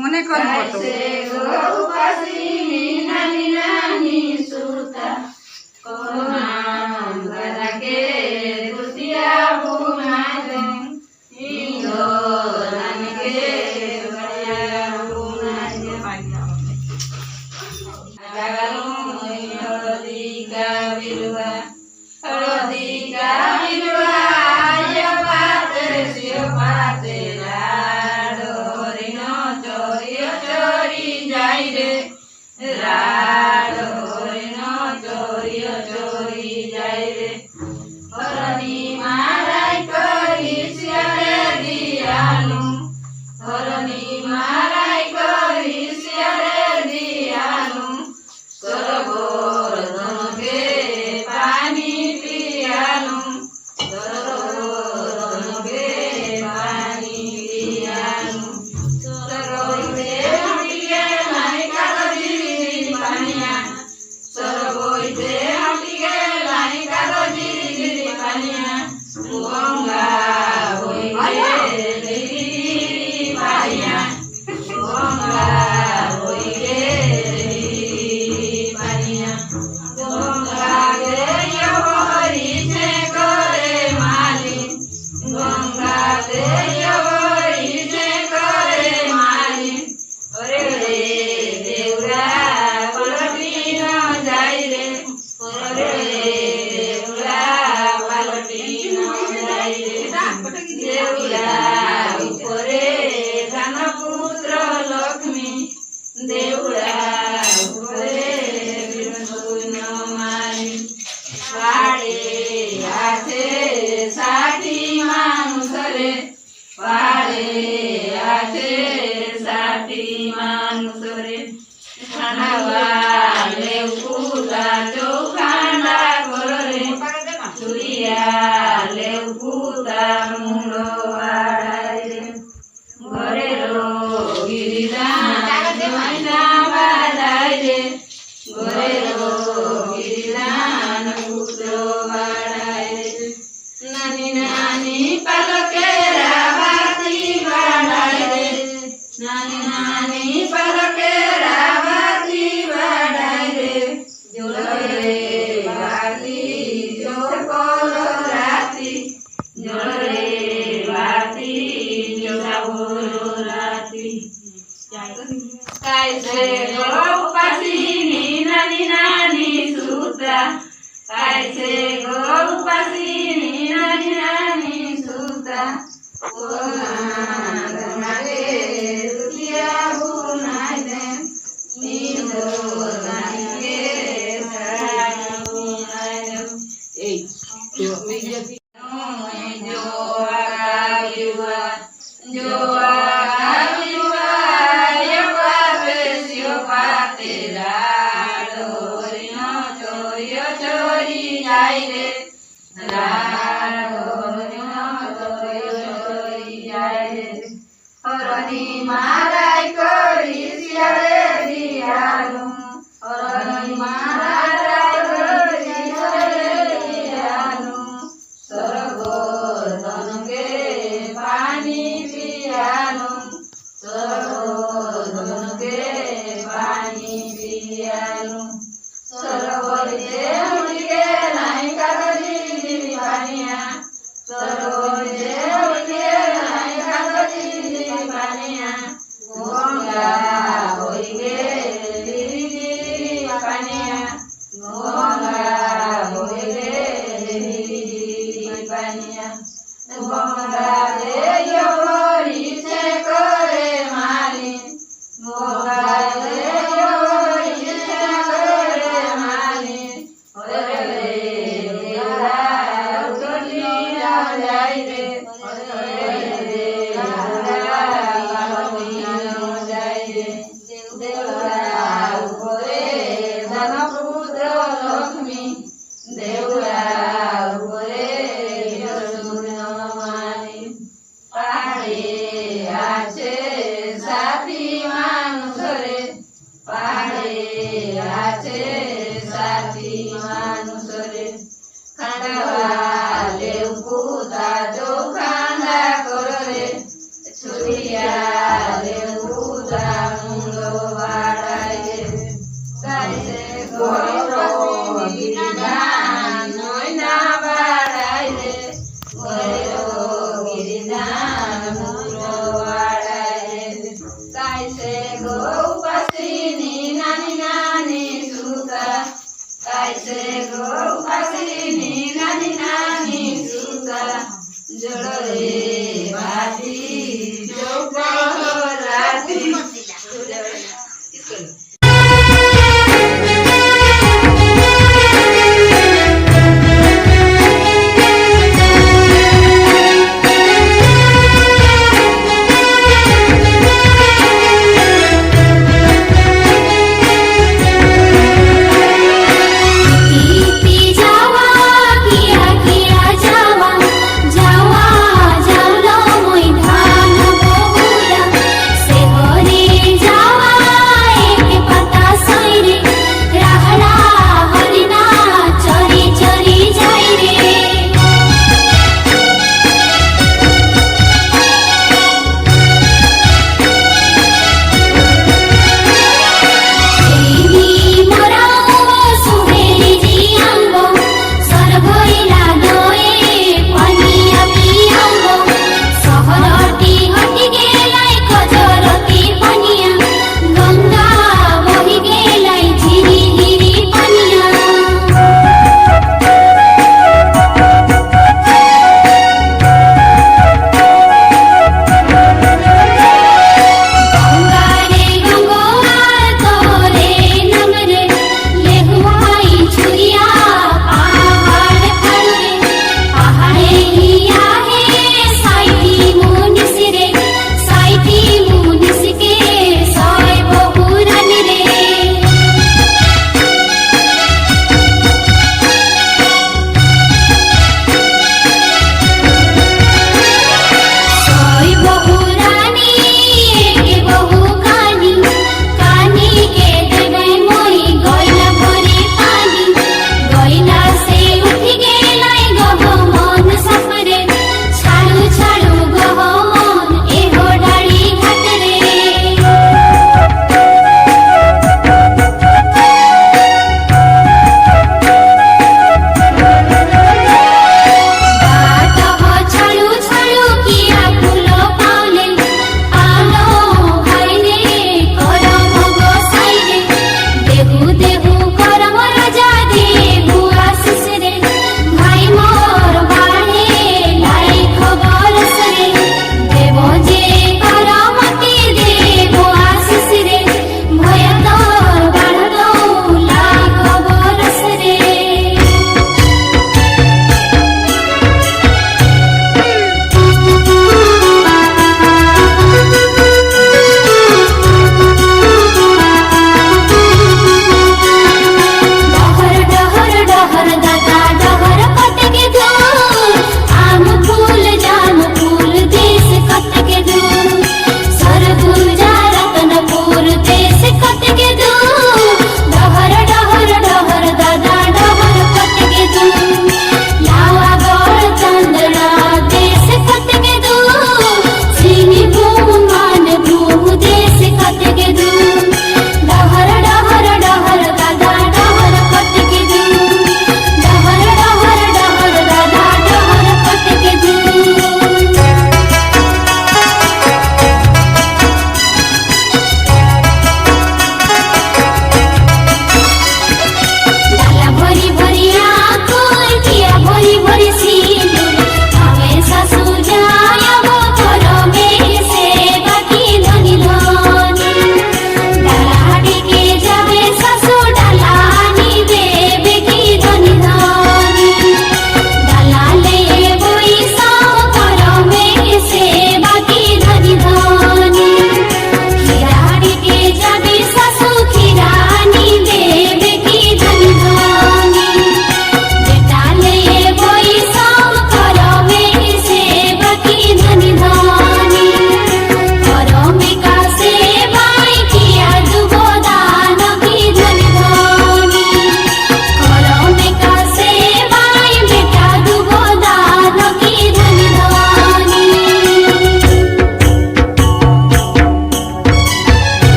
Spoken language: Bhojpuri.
મને કોણ photo Rado, no, chorio, chorio. আছে সাথী মানুষ রে খানাওয়ালে পুতা চৌখানা করে চুরিয়ালে পুতা মুন্ড বাড়ায় রে ঘরে গিরিদান ময়না বাড়ায় রে ঘরে গিরিদান পুত্র বাড়ায় রে নানি নানি পালকেরা বাতি বাড়ায় রে নানি নানি পালকেরা বাতি বাড়ায় রে জোরে বাতি জোর কল রাতি জোরে বাতি জোর রাতি কাইছে গো পাসিনি নানি নানি সুতা কাইছে গো পাসিনি নানি নানি সুতা তোমারে রুটিয়া বুনাই দে নিদো নাইকে সারা বুনাই দে এই তো মেজে जो आयुवा जो आयुवा ये पापे सियो पातेरा लोरियो चोरी जाई रे लोरियो चोरी जाई रे हरनी माराय करी सियारे दियालु हरनी माराय करी सियारे दियालु सर्वधनके पानी पियानु सर्वधनके पानी पियानु सर्वजे उनके नहीं कागजी पानिया सर्वजे उनके नहीं कागजी पानिया गंगा होइगे गिरी पानिया गंगा होइगे पानिया गंगा रे योरी से करे माली गंगा रे योरी से करे माली रे देवरा उतरी जाई रे देवरा जाई रे देवरा उपरे धन पुत्र लक्ष्मी देवरा उपरे साथी मानुष रे पाड़े आछे साथी मानुष रे खांडावाले पुता जो खांडा कर रे छुरिया